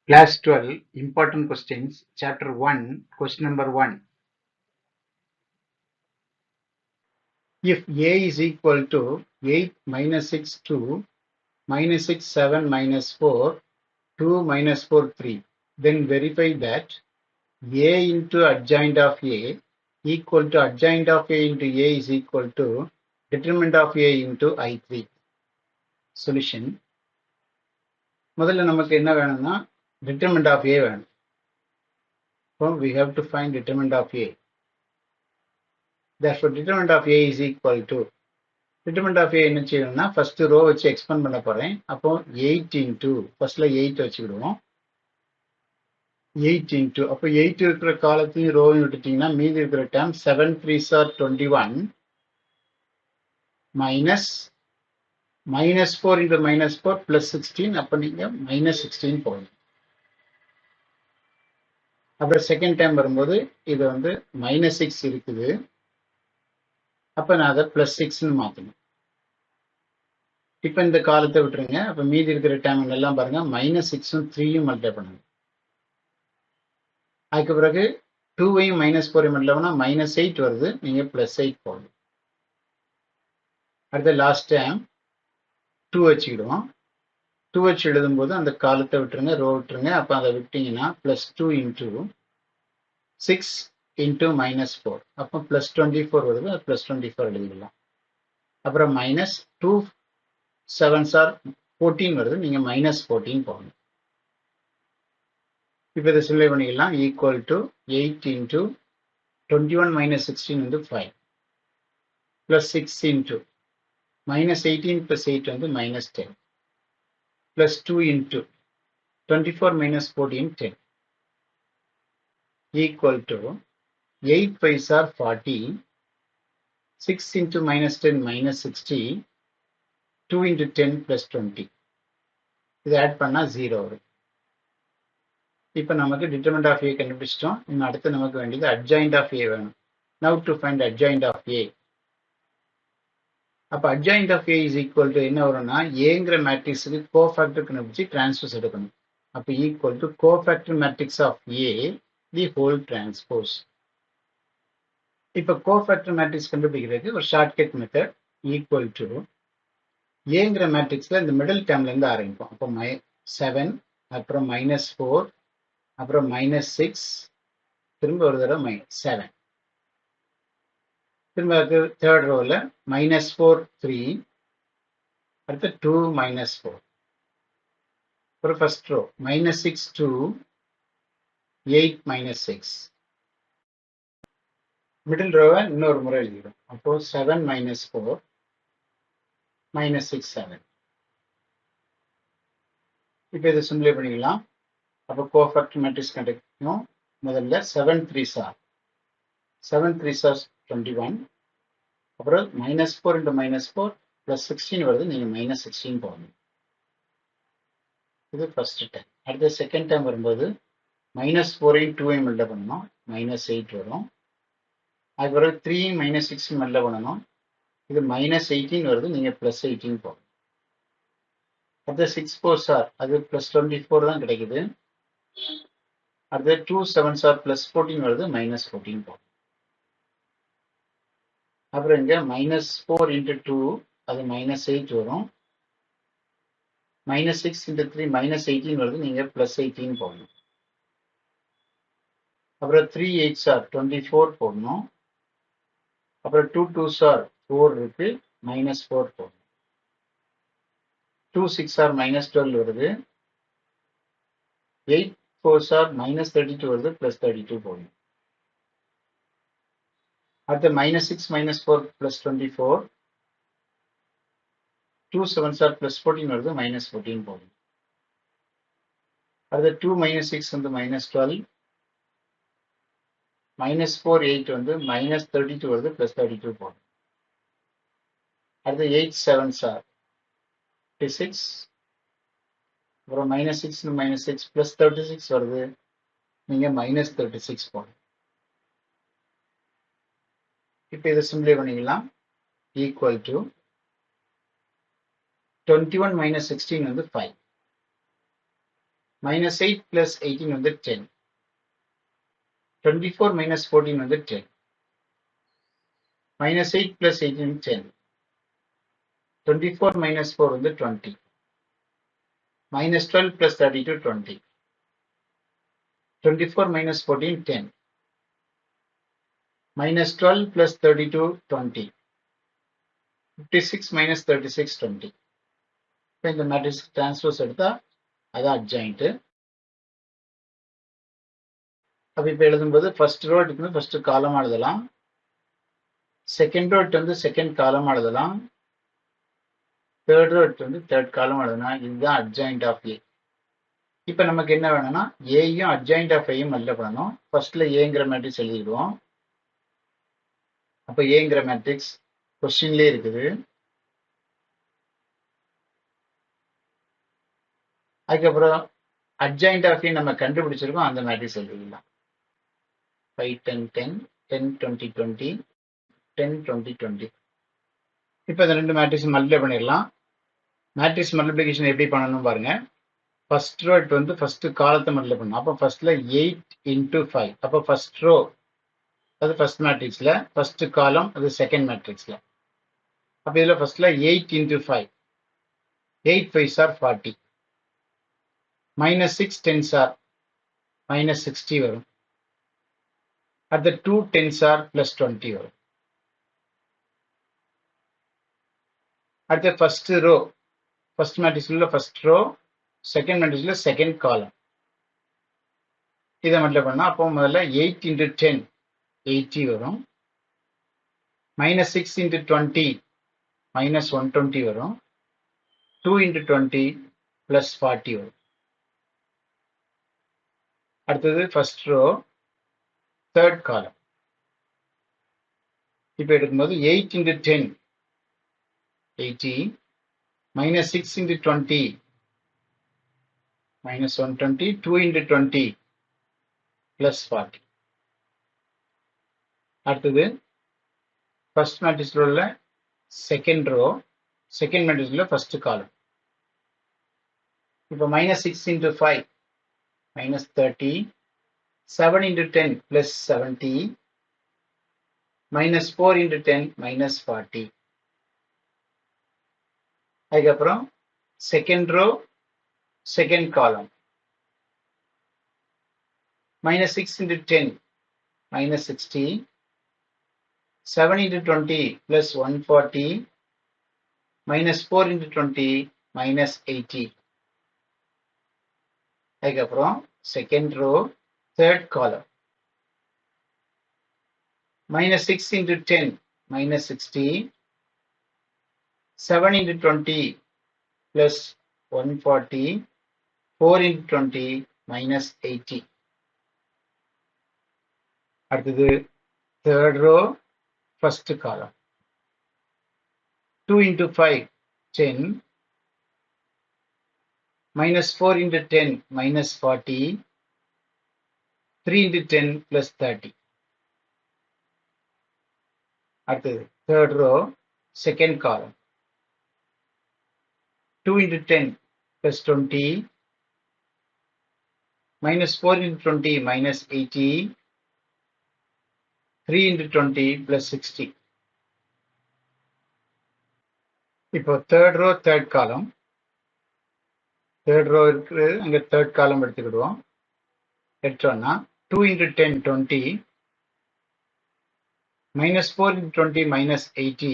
Class 12 Important Questions Chapter 1 Question number 1. If A is equal to 8 minus 6 2 minus 6 7 minus 4 2 minus 4 3, then verify that A into adjoint of A equal to adjoint of A into A is equal to determinant of A into I3. Solution. முதல்ல நமக்கு என்ன வேணும்னா determinant of A வேணும். So we have to find determinant of A. Therefore determinant of A is equal to determinant of A என்ன செய்யணும்னா first row வச்சு expand பண்ண போறேன். அப்போ 8 into firstல 8 வச்சுக்கிடுவோம். 8 into அப்போ 8 இருக்கிற காலத்தையும் ரோவையும் விட்டுட்டீங்கன்னா மீதி இருக்கிற term 7 3s are 21 minus 4 into minus 4 plus 16, அப்போ நீங்க minus 16 போகணும். அப்புறம் செகண்ட் டைம் வரும்போது இது வந்து minus 6 இருக்குது. அப்போ நான் அதை plus 6ன்னு மாற்றணும். இப்போ இந்த காலத்தை விட்டுருங்க. அப்போ மீதி இருக்கிற டைம் எல்லாம் பாருங்க minus 6ம் 3யும் மல்டிப்ளை பண்ணுங்க. அதுக்கு பிறகு 2வையும் மைனஸ் 4ஐயும் மல்டிப்ளை பண்ணால் minus 8 வருது. நீங்க plus 8 போடணும். அடுத்த லாஸ்ட் டைம் 2 வச்சுக்கிடுவோம். 2 வச்சு எழுதும்போது அந்த காலத்தை விட்டுருங்க, ரோ விட்டுருங்க. அப்போ அதை விட்டீங்கன்னா plus 2 into 6 into minus 4, அப்போ plus 24 வருது. அது plus 24 எழுதிடலாம். அப்புறம் minus 2 7s are 14 வருது. நீங்க minus 14 போடணும். இப்போ இதை சிம்ப்ளை பண்ணிக்கலாம். ஈக்குவல் டு 8 into 21 minus 16 வந்து 5 plus 6 into minus 18 plus 8 வந்து minus 10 plus 2 into 24 minus 14 10 equal to 8 5s are 40, 6 into minus 10 minus 60, 2 into 10 plus 20. இது ஆட் பண்ணா 0 வரும். இப்போ நமக்கு determinant of A கண்டுபிடிச்சிட்டோம். இன்னும் அடுத்து நமக்கு வேண்டியது adjoint of A வேணும். Now to find adjoint of A. அப்போ adjoint of A is equal to என்ன வரும்னா ஏங்கிற மேட்ரிக்ஸுக்கு கோஃபேக்டர் கண்டுபிடிச்சு டிரான்ஸ்போஸ் எடுக்கணும். அப்போ equal to cofactor matrix of A the whole transpose. இப்போ கோஃபேக்டர் மேட்ரிக்ஸ் கண்டுபிடிக்கிறதுக்கு ஒரு ஷார்ட்கட் மெத்தட் ஈக்குவல் டு ஏங்கிற மேட்ரிக்ஸ்ல இந்த மிடில் டேர்ம்ல இருந்து ஆரம்பிப்போம். அப்போ 7, அப்புறம் -4, அப்புறம் -6, திரும்ப ஒரு தடவை 7, திரும்ப தேர்ட் ரோவில் -4 3, அடுத்து 2 -4, அப்புறம் ஃபர்ஸ்ட் ரோ -6 2, 8 -6, மிடில் ரோவை இன்னொரு முறை எழுதிடும். அப்போ 7 -4 -6 7. இப்போ இதை சிம்ப்ளை பண்ணிக்கலாம். அப்போ கோஃபேக்டர் மேட்ரிக்ஸ் கண்டுபிடிக்கணும். முதல்ல 7 3s are 21, அப்புறம் -4 into -4 plus 16 வருது. நீங்க -16 போடணும். இது ஃபர்ஸ்ட் டைம். அடுத்த செகண்ட் டைம் வரும்போது -4ஐயும் 2ஐயும் மல்டிப்ளை பண்ணணும். -8 வரும். அதுக்கப்புறம் 3 -6 மல்டிப்ளை பண்ணணும். இது -18 வருது. நீங்க +18 போடணும். அடுத்த 6 4s are அது +24 தான் கிடைக்குது. அடுத்து 2 7s are +14 வருது. -14 போடணும். அப்புறம் இங்க -4 into 2 அது -8 வரும். -6 into 3 -18 வருது. நீங்க +18 போடணும். அப்புறம் 3 8s are 24 போடணும். அப்புறம் 2 2s are 4 இருக்கு. -4 போடணும். 2 6 are -12 வருது. 8 4s are -32 வருது. +32 போடணும். அடுத்து -6 -4 +24, 2 7s are +14 வருது. -14 போடணும். அடுத்து 2 -6 வந்து -12, -4 8 வந்து -32 வருது. +32 போடணும். அடுத்து 8 7s are 36, அப்புறம் -6 -6 +36 வருது. நீங்க -36 போடணும். இப்போ இதை சிம்ப்ளை பண்ணிக்கலாம். ஈக்குவல் டு 21 -16 வந்து 5, minus 8 plus 18 வந்து 10. 24 minus 14 வந்து 10. minus 8 plus 18 10. 24 minus 4 வந்து 20. minus 12 plus 32 20. 24 minus 14 10. minus 12 plus 32 20. 56 minus 36 20. இப்போ இந்த மேட்ரிக்ஸ் டிரான்ஸ்போஸ் எடுத்தா அது அட்ஜாயிண்ட். அப்ப இப்ப எழுதும்போது ஃபர்ஸ்ட் ரோ எடுத்து ஃபர்ஸ்ட் காலம் எழுதலாம், செகண்ட் ரோ வந்து செகண்ட் காலம் எழுதலாம், தேர்ட் ரோ வந்து தேர்ட் காலம் எழுதலாம். இதுதான் அட்ஜாயிண்ட் ஆஃப் ஏ. இப்ப நமக்கு என்ன வேணும்னா ஏயும் அட்ஜாயிண்ட் ஆஃப் ஏயும் மல்ல பண்ணணும். ஃபர்ஸ்ட்ல ஏங்கிற மேட்ரிக்ஸ் எழுதிடுவோம். அப்ப ஏங்கிற மேட்ரிக்ஸ் கொஸ்டின்லேயே இருக்குது. அதுக்கப்புறம் அட்ஜாயிண்ட் ஆஃப் ஏ நம்ம கண்டுபிடிச்சிருக்கோம், அந்த மேட்ரிக்ஸ் எழுதிடலாம். 5 10 10 10 20 20 10 20 20. இப்போ இந்த ரெண்டு மேட்ரிக்ஸ் மல்டிப்ளை பண்ணிடலாம். மேட்ரிக்ஸ் மல்டிப்ளிகேஷன் எப்படி பண்ணணும் பாருங்க. ஃபர்ஸ்ட் ரோ வந்து ஃபர்ஸ்ட் காலத்தை மல்டிப்ளை பண்ணணும். அப்போ ஃபர்ஸ்ட்ல 8 into 5. அப்போ ஃபர்ஸ்ட் ரோ அது ஃபர்ஸ்ட் மேட்ரிக்ஸ்ல, ஃபர்ஸ்ட் காலம் அது செகண்ட் மேட்ரிக்ஸ்ல. அப்போ இதுல ஃபர்ஸ்ட்ல 8 into 5. 8 5s are 40. minus 6 10s are minus 60 வரும். அடுத்த 2 10s are plus 20 வரும். அடுத்த ஃபர்ஸ்ட் ரோ, ஃபர்ஸ்ட் மேட்ரிக்ஸ்ல ஃபர்ஸ்ட் ரோ, செகண்ட் மேட்ரிக்ஸ்ல செகண்ட் காலம். இதை மல்டிப்ளை பண்ணா அப்போ முதல்ல 8 into 10 80 வரும். minus 6 into 20 minus 120 வரும். 2 into 20 plus 40 வரும். அடுத்தது ஃபர்ஸ்ட் ரோ தேர்ட் காலம். இப்போ எடுக்கும்போது 8 into 10 80 minus 6 into 20 minus 120, 2 into 20 plus 40. அடுத்தது ஃபர்ஸ்ட் மேட்ரிக்ஸ்ல உள்ள செகண்ட் ரோ, செகண்ட் மேட்ரிக்ஸ்ல ஃபர்ஸ்ட் காலம். இப்போ minus 6 into 5 minus 30, 7 into 10 plus 70, minus 4 into 10 minus 40. அதுக்கப்புறம் second row second column. minus 6 into 10 minus 60, 7 into 20 plus 140, minus 4 into 20 minus 80. அதுக்கப்புறம் second row third column. minus 6 into 10 minus 60, 7 into 20 plus 140, 4 into 20 minus 80. அடுத்தது third row first column. 2 into 5 10, minus 4 into 10 minus 40, 3 into 10 plus 30. அடுத்தது third row second காலம். 2 into 10 plus 20, minus 4 into 20 minus 80, 3 into 20 plus 60. இப்போ third row third column. Third row இருக்கு, அங்க third காலம் எடுத்துக்கிடுவோம். எடுத்தோம்னா 2 into 10 20, minus 4 into 20 minus 80,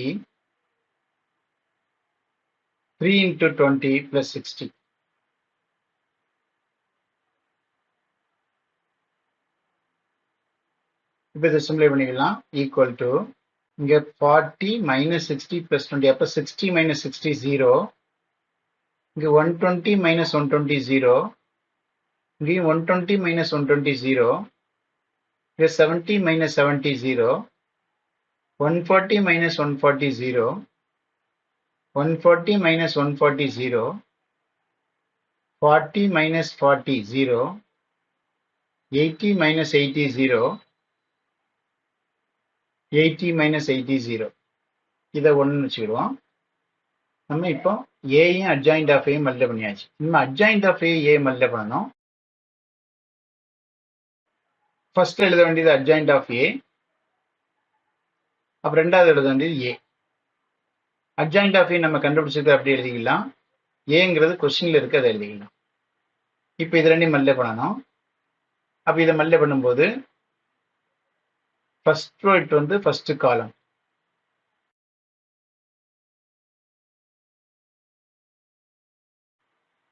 3 into 20 plus 60. இப்போ இதை சிம்பிளை பண்ணிக்கலாம். ஈக்குவல் டு இங்க 40 minus 60 plus 20, அப்ப 60 minus 60 0. இங்க 120 minus 120 0. இங்க 120 minus 120 0. இங்க 70 minus 70 0. 140 minus 140 0. 140 minus 140 0. 40 minus 40 0. 80 minus 80 0. 80 minus 80 0. இதை ஒன்று வச்சுக்கிடுவோம். நம்ம இப்போ ஏயும் அட்ஜாயிண்ட் ஆஃப் ஏயும் மல்டிப்ளை பண்ணியாச்சு. நம்ம அட்ஜாயிண்ட் ஆஃப் ஏ மல்டிப்ளை பண்ணணும். ஃபர்ஸ்ட் எழுத வேண்டியது adjoint of A, அப்புறம் ரெண்டாவது எழுத வேண்டியது A. adjoint of A நம்ம கண்டுபிடிச்சது அப்படி எழுதிக்கலாம். ஏங்கிறது கொஸ்டின்ல இருக்கு, அதை எழுதிக்கலாம். இப்போ இது ரெண்டையும் மல்லே பண்ணணும். அப்போ இதை மல்லே பண்ணும்போது ஃபர்ஸ்ட் ரோ இட் வந்து ஃபர்ஸ்ட் காலம்.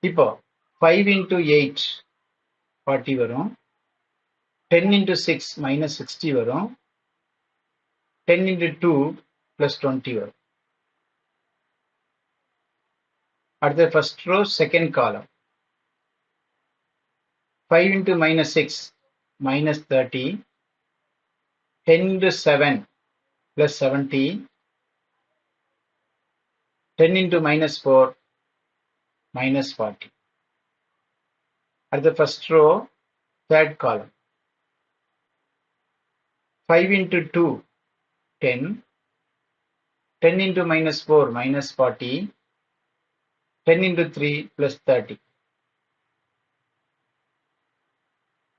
இப்போ 5 into 8 40 வரும். 10 into 6 minus 60 வரும். 10 into 2 plus 20 வரும். அடுத்து ஃபர்ஸ்ட் ரோ செகண்ட் காலம். 5 into minus 6 minus 30. 10 into 7 plus 70. 10 into minus 4 minus 40. At the first row, third column. 5 into 2, 10. 10 into minus 4 minus 40. 10 into 3 plus 30.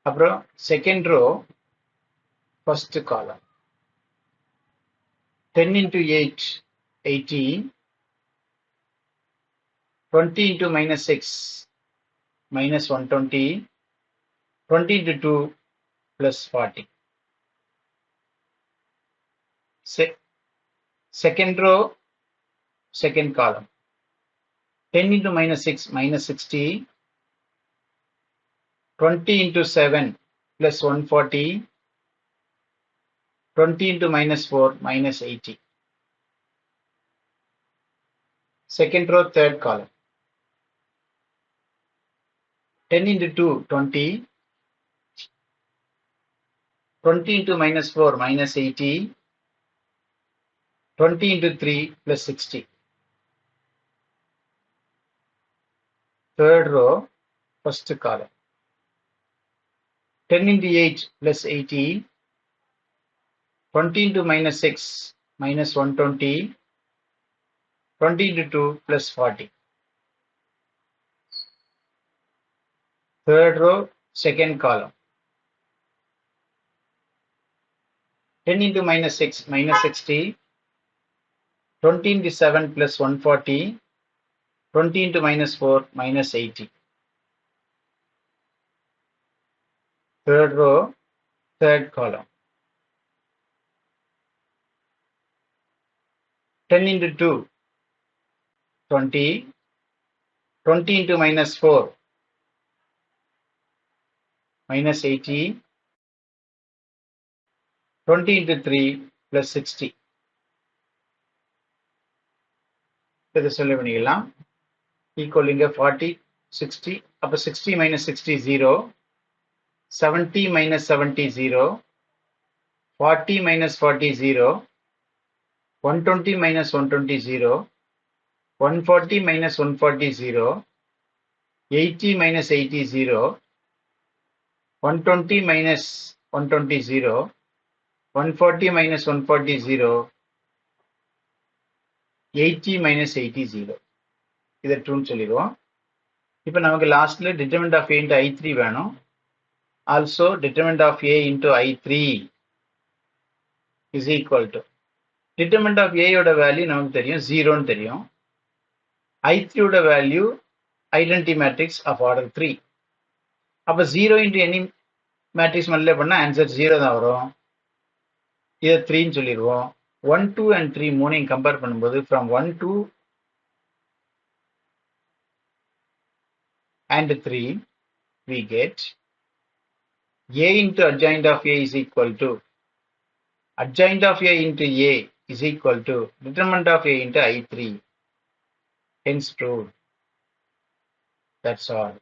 அப்புறம் second row, first column. 10 into 8, 80. 20 into minus 6 minus 120. 20 into 2 plus 40. Second row, second column. 10 into minus 6 minus 60. 20 into 7 plus 140. 20 into minus 4 minus 80. Second row, third column. 10 into 2, 20. 20 into minus 4 minus 80. 20 into 3 plus 60. Third row, first column. 10 into 8 plus 80. 20 into minus 6 minus 120. 20 into 2 plus 40. Third row, second column. 10 into minus 6 minus 60. 20 into 7 plus 140. 20 into minus 4 minus 80. Third row, third column. 10 into 2, 20. 20 into minus 4 minus 80. 20 into 3 plus 60. இதை சொல்ல பண்ணிக்கலாம். Equal இங்க 40, 60. அப்போ 60 minus 60 0. 70 minus 70 0. 40 minus 40 0. 120 minus 120 0. 140 minus 140 0. 80 minus 80 0. 120 minus 120 0. 140 minus 140 0. 80 minus 80 0. இதை ட்ரூன்னு சொல்லிடுவோம். இப்போ நமக்கு லாஸ்ட்ல determinant of a into i3 வேணும். Also determinant of a into i3 is equal to determinant of a யோட வேல்யூ நமக்கு தெரியும், 0ன்னு தெரியும். i3 யோட value identity matrix of order 3. அப்போ 0 into எனி மேட்ரிக்ஸ் மல்லே பண்ணா ஆன்சர் 0 தான் வரும். இதை 3ன்னு சொல்லிடுவோம். 1, 2 and 3 மூணையும் கம்பேர் பண்ணும்போது from 1, 2 and 3 we get a into adjoint of a is equal to adjoint of a into a is equal to determinant of a into i3. Hence proved. That's all.